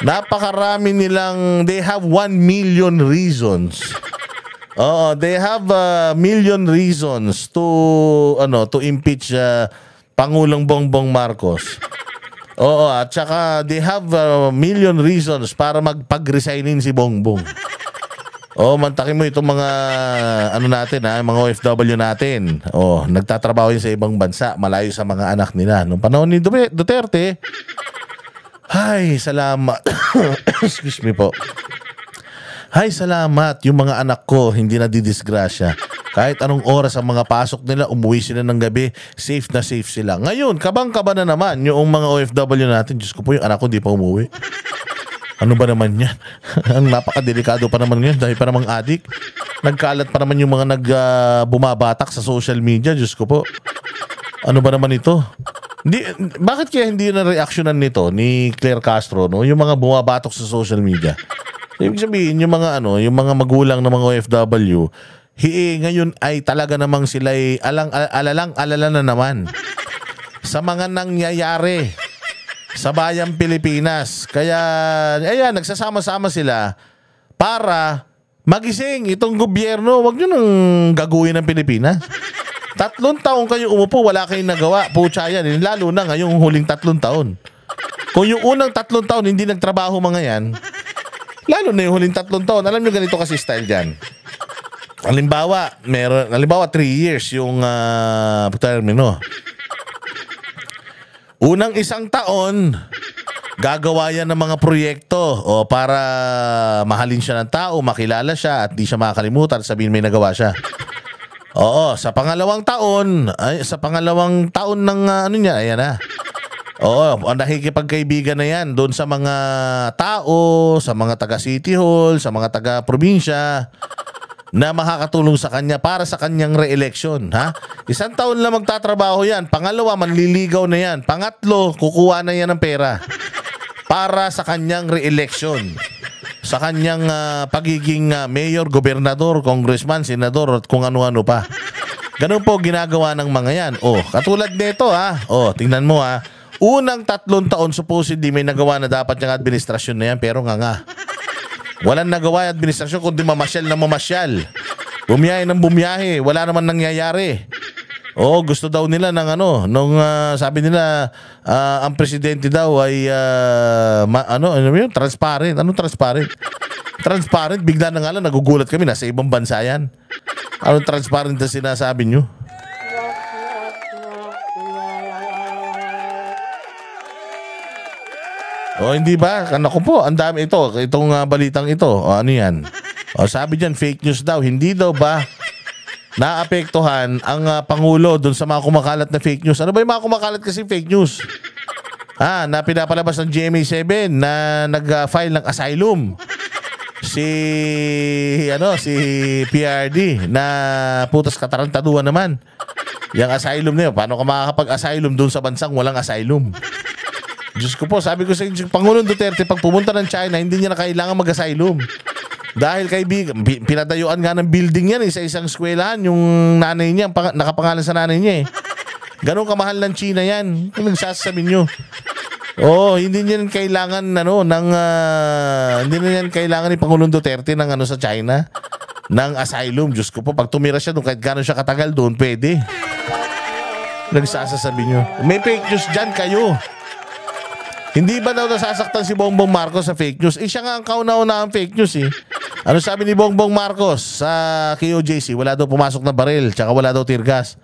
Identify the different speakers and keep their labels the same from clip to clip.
Speaker 1: Napakarami nilang, they have 1 million reasons. Oo, they have a million reasons to impeach Pangulong Bongbong Marcos. Oo, at saka they have a million reasons para magpag-resignin si Bongbong. Mantakin mo itong mga natin mga OFW natin. Nagtatrabaho yun sa ibang bansa, malayo sa mga anak nila. Noong panahon ni Duterte, ay, salamat. Excuse me po. Ay, salamat. Yung mga anak ko, hindi na didisgrasya. Kahit anong oras ang mga pasok nila, umuwi sila ng gabi, safe na safe sila. Ngayon, kabang-kaba na naman yung mga OFW natin. Diyos ko po, yung anak ko hindi pa umuwi. Ano ba naman yan? Ang napakadelikado pa naman yan dahil pa namang adik. Nagkalat pa naman yung mga bumabatak sa social media. Diyos ko po. Ano ba naman ito? Bakit kaya hindi na reaksyonan nito ni Claire Castro, no? Yung mga bumabatok sa social media. Ibig sabihin, yung mga magulang ng mga OFW, ngayon ay talaga namang sila ay alala na naman sa mga nangyayari sa bayang Pilipinas. Kaya, ayan, nagsasama-sama sila para magising itong gobyerno. Huwag nyo nang gagawin ng Pilipinas. 3 taon kayo umupo, wala kayong nagawa. Pucha yan, lalo na ngayong huling 3 taon. Kung yung unang 3 taon hindi nagtrabaho mga yan, lalo na yung huling 3 taon, alam nyo ganito kasi style dyan. Halimbawa 3 years yung termino. Unang 1 taon, gagawa yan ng mga proyekto para mahalin siya ng tao, makilala siya at di siya makakalimutan, sabihin may nagawa siya. Oo, sa pangalawang taon ng niya, ayan na. Oo, nakikipagkaibigan na yan doon sa mga tao, sa mga taga City Hall, sa mga taga probinsya na makakatulong sa kanya para sa kanyang re-election. 1 taon lang magtatrabaho yan. Pangalawa, manliligaw na yan. Pangatlo, kukuha na yan ng pera para sa kanyang re-election. Sa kanyang pagiging mayor, gobernador, congressman, senador at kung ano-ano pa. Ganun po ginagawa ng mga yan. Katulad nito tingnan mo unang 3 taon supposedly may nagawa na dapat yung administrasyon na yan, pero nga. Walang nagawa yung administrasyon kundi mamasyal na mamasyal. Bumiyahe ng bumiyahe, wala naman nangyayari. Gusto daw nila ng sabi nila ang presidente daw ay transparent. Anong transparent? Transparent, bigla na nga lang nagugulat kami, nasa ibang bansa yan. Anong transparent na sinasabi nyo? Hindi ba? Naku po, ang dami itong balitang ito. Ano yan? Sabi diyan fake news daw. Hindi daw ba naapektuhan ang Pangulo doon sa mga kumakalat na fake news? Ano ba yung mga kumakalat kasi fake news? Na pinapalabas ng GMA7 na nag-file ng asylum. Si PRD na putas katarantaduhan naman. Yung asylum na yun. Paano ka makakapag-asylum doon sa bansang walang asylum? Diyos ko po, sabi ko sa Pangulong Duterte, pag pumunta ng China, hindi niya na kailangan mag-asylum. Dahil pinatayuan nga ng building yan sa isang eskwelahan, yung nanay niya, nakapangalan sa nanay niya Ganun kamahal ng China yan. Kung nagsasabi nyo. Hindi niya kailangan hindi niya kailangan ni Pangulong Duterte ng sa China ng asylum. Diyos ko po, pag tumira siya doon, kahit gano'n siya katagal doon, pwede. Nagsasabi nyo. May fake news dyan kayo. Hindi ba daw nasasaktan si Bongbong Marcos sa fake news? Siya nga ang kauna-una ang fake news Ano sabi ni Bongbong Marcos sa KOJC? Wala daw pumasok na baril, tsaka wala daw tear gas.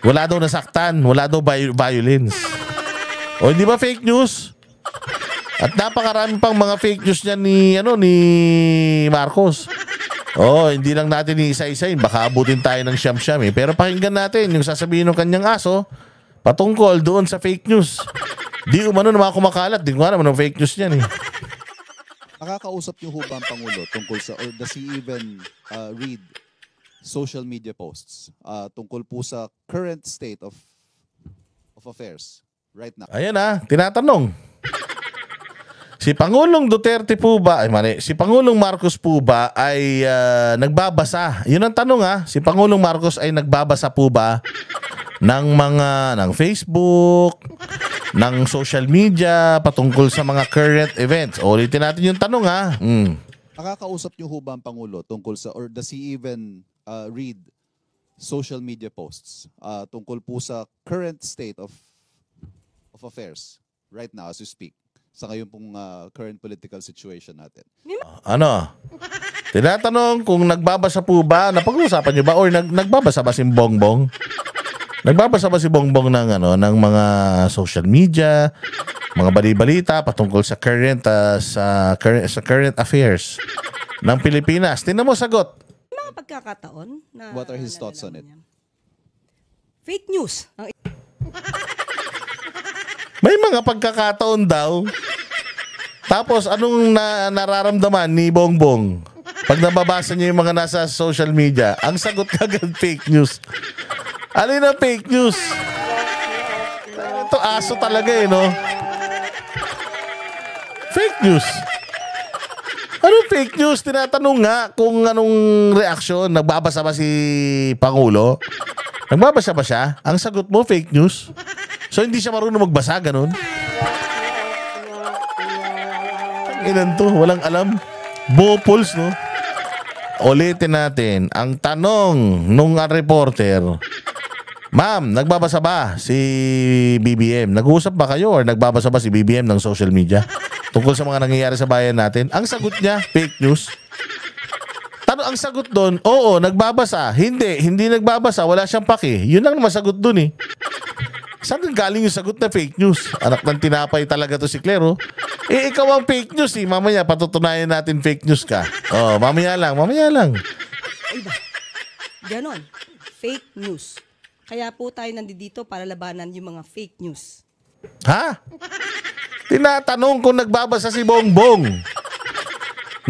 Speaker 1: Wala daw nasaktan, wala daw violence. Hindi ba fake news? At napakarami pang mga fake news niya ni Marcos. Hindi lang natin isa-isahin, baka abutin tayo ng siyam-siyam Pero pakinggan natin yung sasabihin ng kanyang aso patungkol doon sa fake news. Di umano na mga kumakalat. Di ko nga naman ang fake news niyan
Speaker 2: Nakakausap niyo ho ba ang Pangulo tungkol sa, or does he even read social media posts tungkol po sa current state of affairs right now?
Speaker 1: Ayan tinatanong. Si Pangulong Duterte po ba, si Pangulong Marcos po ba ay nagbabasa? Yun ang tanong Si Pangulong Marcos ay nagbabasa po ba ng Facebook, ng social media patungkol sa mga current events. Ulitin natin yung tanong ha.
Speaker 2: Nakakausap niyo ho ba ang Pangulo tungkol sa, or does he even read social media posts tungkol po sa current state of affairs right now as we speak, sa ngayon pong current political situation natin?
Speaker 1: Ano? Tinatanong kung nagbabasa po ba, napag-uusapan niyo ba, or nagbabasa ba si Bongbong? Nagbabasa ba si Bongbong ng ng mga social media, mga bali-balita patungkol sa current current affairs ng Pilipinas? Tingnan mo sagot.
Speaker 3: Mga pagkakataon na
Speaker 2: What are his thoughts on it?
Speaker 3: Fake news.
Speaker 1: May mga pagkakataon daw. Tapos anong nararamdaman ni Bongbong pag nababasa niya yung mga nasa social media? Ang sagot kagad fake news. Alin ang fake news? Ito aso talaga no? Fake news. Anong fake news? Tinatanong nga kung anong reaksyon. Nagbabasa ba si Pangulo? Nagbabasa ba siya? Ang sagot mo, fake news. So hindi siya marunong magbasa, ganun? Ilan to? Walang alam. Bopols, no? Ulitin natin. Ang tanong nung reporter, ma'am, nagbabasa ba si BBM? Nag-uusap ba kayo or nagbabasa ba si BBM ng social media tungkol sa mga nangyayari sa bayan natin? Ang sagot niya, fake news. Ang sagot doon, oo, nagbabasa. Hindi nagbabasa. Wala siyang paki. Yun ang masagot doon eh. Saan galing yung sagot na fake news? Anak ng tinapay talaga to si Claire, oh. Eh, ikaw ang fake news eh. Mamaya, patutunayan natin fake news ka. Oh, mamaya lang.
Speaker 3: Iba. Ganon. Fake news. Kaya po tayo nandito para labanan yung mga fake news.
Speaker 1: Ha? Tinatanong kung nagbabasa si Bongbong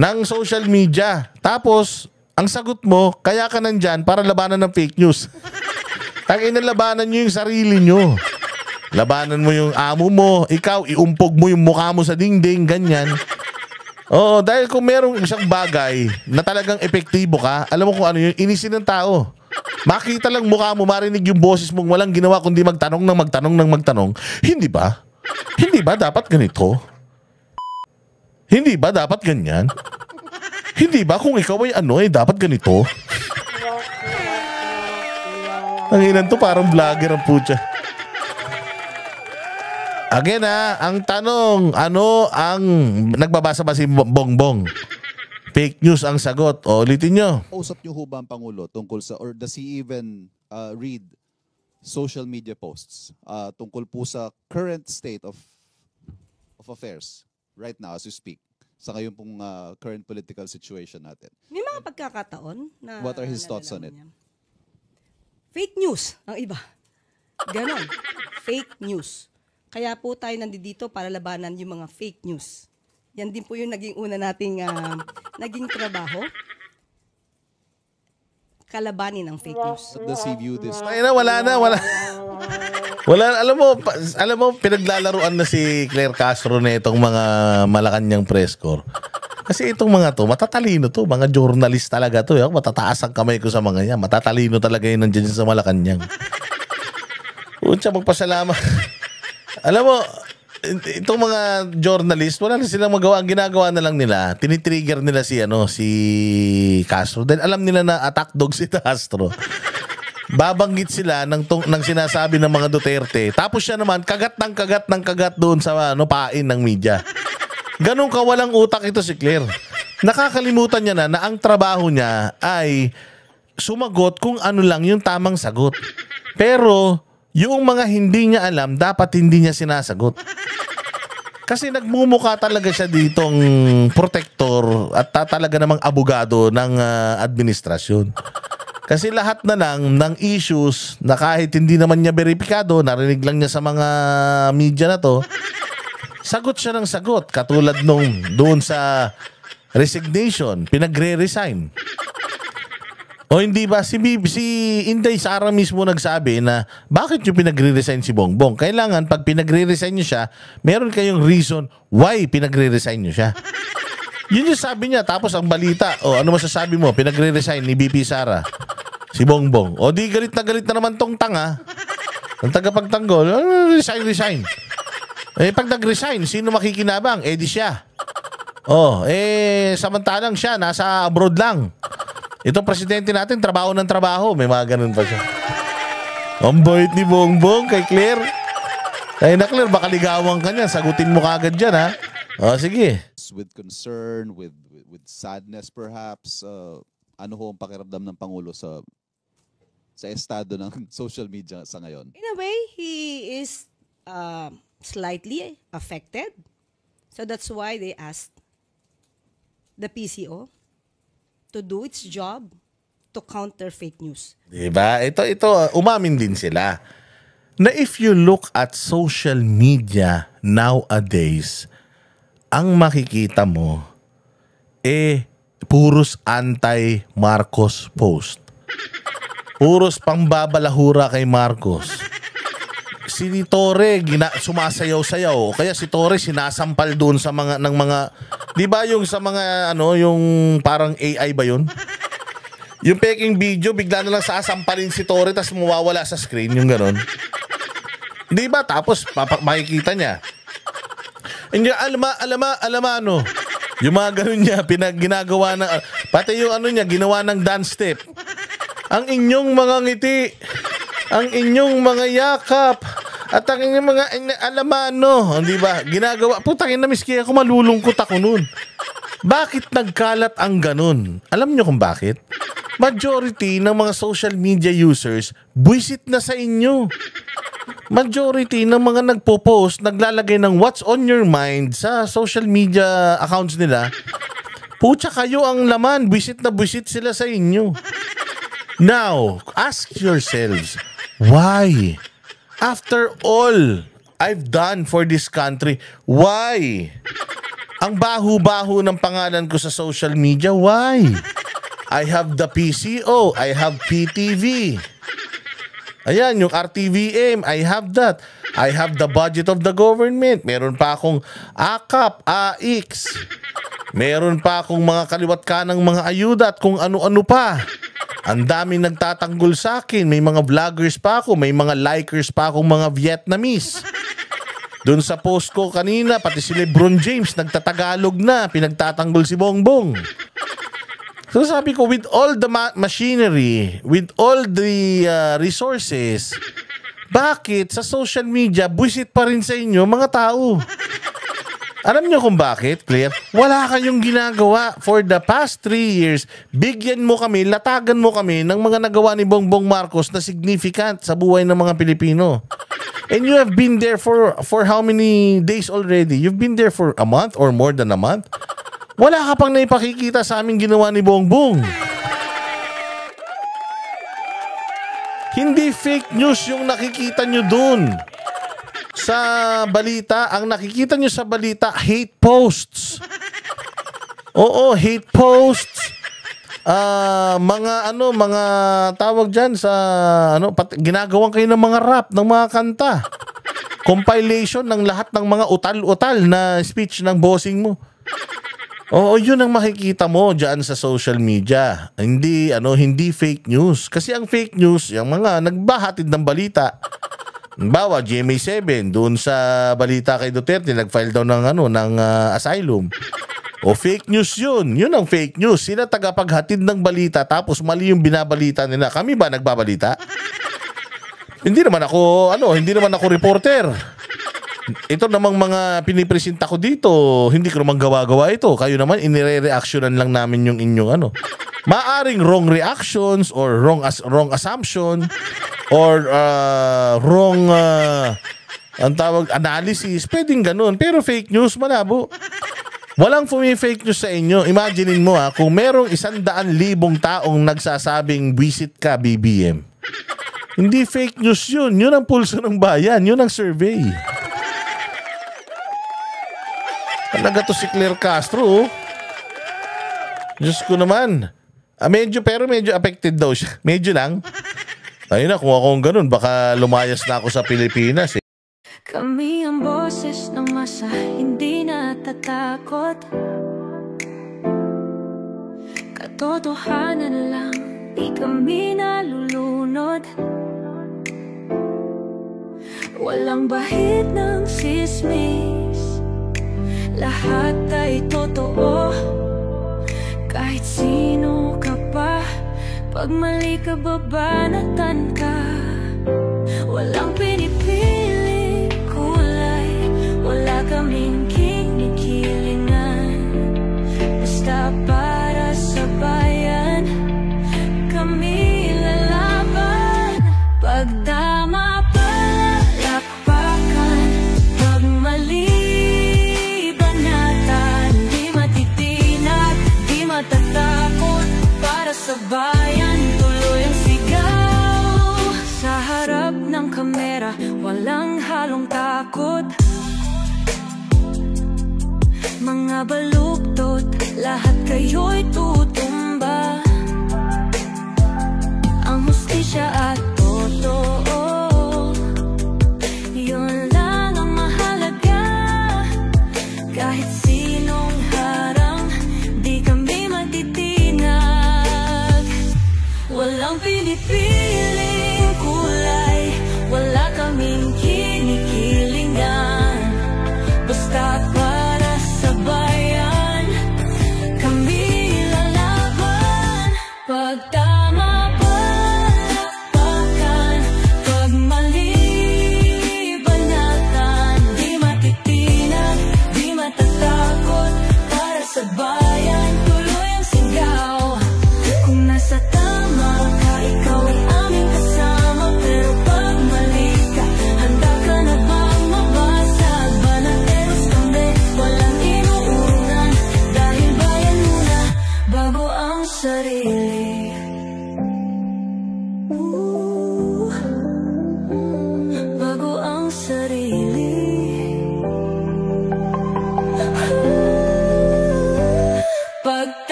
Speaker 1: ng social media. Tapos, ang sagot mo, kaya ka nandyan para labanan ng fake news. Tangin na labanan nyo yung sarili nyo. Labanan mo yung amo mo. Ikaw, iumpog mo yung mukha mo sa dingding, ganyan. Oo, dahil kung merong isang bagay na talagang epektibo ka, alam mo kung ano yun, inisin ng tao. Makita lang mukha mo, marinig yung boses mong walang ginawa kundi magtanong ng magtanong. Hindi ba? Hindi ba dapat ganito? Hindi ba dapat ganyan? Hindi ba kung ikaw ay dapat ganito? Ang inan to parang vlogger ang putya. Again ang tanong, ano ang nagbabasa ba si Bongbong? Fake news ang sagot. O, ulitin nyo.
Speaker 2: Usap niyo ho ba ang Pangulo tungkol sa, or does he even read social media posts tungkol po sa current state of affairs right now as we speak, sa ngayon pong current political situation natin?
Speaker 3: May mga pagkakataon na
Speaker 2: What are his thoughts on it?
Speaker 3: niya. Fake news ang iba. Ganon. Fake news. Kaya po tayo nandito para labanan yung mga fake news. Yan din po yung naging una nating naging trabaho. Kalabanin ang fake news.
Speaker 2: Does he view this?
Speaker 1: Ay na, wala. Alam mo, pinaglalaruan na si Claire Castro na itong mga Malacanang press corps. Kasi itong mga to, matatalino to. Mga journalist talaga to. Matataas ang kamay ko sa mga yan. Matatalino talaga yun nandiyan sa Malacanang. Unsa, magpasalamat. Alam mo, itong mga journalist, wala na silang magawa. Ang ginagawa na lang nila, tinitrigger nila si Castro. Dahil alam nila na attack dog si Castro. Babanggit sila ng sinasabi ng mga Duterte. Tapos siya naman, kagat doon sa pain ng media. Ganun ka walang utak ito si Claire. Nakakalimutan niya na ang trabaho niya ay sumagot kung ano lang yung tamang sagot. Pero yung mga hindi niya alam, dapat hindi niya sinasagot. Kasi nagmumukha talaga siya ditong protector at talaga namang abogado ng administrasyon. Kasi lahat na lang ng issues na kahit hindi naman niya beripikado, narinig lang niya sa mga media na to, sagot siya ng sagot. Katulad nung doon sa resignation, pinagre-resign. O hindi ba, si Inday Sara mismo nagsabi na bakit yung pinagre-resign si Bongbong? Kailangan pag pinagre-resign niyo siya, meron kayong reason why pinagre-resign niyo siya. Yun yung sabi niya. Tapos ang balita, ano masasabi mo? Pinagre-resign ni BP Sara, si Bongbong. O di galit na naman tong tanga. Ang tagapagtanggol, resign. Pag nag-resign, sino makikinabang? Di siya. Samantalang siya, nasa abroad lang. Itong presidente natin, trabaho ng trabaho. May mga ganun pa siya. Ang bait ni Bongbong kay Claire. Ay na Claire, baka ligawan ka niya. Sagutin mo kagad dyan, ha? Sige.
Speaker 2: With concern, with sadness perhaps, ano ho ang pakiramdam ng Pangulo sa estado ng social media sa ngayon?
Speaker 3: In a way, he is slightly affected. So that's why they asked the PCO to do its job to counter fake news.
Speaker 1: Diba? Ito, umamin din sila. Na if you look at social media nowadays, ang makikita mo, puros anti-Marcos post. Puros pangbabalahura kay Marcos. Si Torre sumasayaw-sayaw, kaya si Torre sinasampal doon sa mga di ba yung sa mga yung parang AI ba yun? Yung peking video, bigla na lang sasampalin si Torre tas mawawala sa screen, yung gano'n. Di ba? Tapos makikita niya. Hindi alam yung mga gano'n niya ginagawa na pati yung niya ginawa ng dance step. Ang inyong mga ngiti, ang inyong mga yakap, at ang inyong mga di ba? Ginagawa. Putangin na miski ako, malulungkot ako nun. Bakit nagkalat ang ganun? Alam nyo kung bakit? Majority ng mga social media users, buwisit na sa inyo. Majority ng mga nagpo-post, naglalagay ng what's on your mind sa social media accounts nila. Pucha kayo ang laman, buwisit na buwisit sila sa inyo. Now, ask yourselves, why? After all I've done for this country, why? Ang baho-baho ng pangalan ko sa social media, why? I have the PCO, I have PTV. Ayan, yung RTVM, I have that. I have the budget of the government. Meron pa akong AKAP, AX. Meron pa akong mga kaliwat kanang mga ayuda at kung ano-ano pa. Ang daming nagtatanggol sa akin. May mga vloggers pa ako. May mga likers pa akong mga Vietnamese. Doon sa post ko kanina, pati si Lebron James, nagtatagalog na. Pinagtatanggol si Bongbong. So sabi ko, with all the machinery, with all the resources, bakit sa social media, buwisit pa rin sa inyo mga tao? Alam niyo kung bakit, Claire? Wala kayong ginagawa. For the past 3 years, bigyan mo kami, latagan mo kami ng mga nagawa ni Bongbong Marcos na significant sa buhay ng mga Pilipino. And you have been there for how many days already? You've been there for a month or more than a month? Wala ka pang naipakikita sa aming ginawa ni Bongbong. Hindi fake news yung nakikita nyo dun. Sa balita, ang nakikita nyo sa balita, hate posts. Oo, hate posts. Mga tawag dyan sa ginagawan kayo ng mga rap, ng mga kanta. Compilation ng lahat ng mga utal-utal na speech ng bossing mo. Oo, yun ang makikita mo dyan sa social media. Hindi fake news. Kasi ang fake news, yung mga nagbahatid ng balita. Bawa, GMA7, doon sa balita kay Duterte, nag-file daw ng asylum. O fake news yun. Yun ang fake news. Sila tagapaghatid ng balita tapos mali yung binabalita nila. Kami ba nagbabalita? Hindi naman ako reporter. Ito namang mga pinipresenta ko dito, hindi ko naman gawa-gawa ito. Kayo naman, inire-reactionan lang namin yung inyong maaring wrong reactions or wrong assumption or wrong analysis. Pwedeng ganun. Pero fake news, malabo. Walang fake news sa inyo. Imaginein mo kung merong 100,000 taong nagsasabing visit ka BBM. Hindi fake news yun. Yun ang pulso ng bayan. Yun ang survey. Talaga to si Claire Castro. Diyos ko naman. Medyo affected daw siya. Medyo lang. Ayun na, kung akong ganun, baka lumayas na ako sa Pilipinas eh.
Speaker 4: Kami ang boses ng masa, hindi natatakot. Katotohanan lang, di kami nalulunod. Walang bahid ng sismis, lahat ay totoo. Kahit sino ka pa, pag mali ka babanatan ka. Walang pinipili kulay, wala kaming kinikilingan. Basta para sa bayan, kami lalaban. Pag tama palakpakan, pag mali banatan. Di matitinag, di matatakot, para sa bayan tuloy ang sigaw. Sa harap ng kamera, walang halong takot. Mga baluktot, lahat kayo'y tuwa.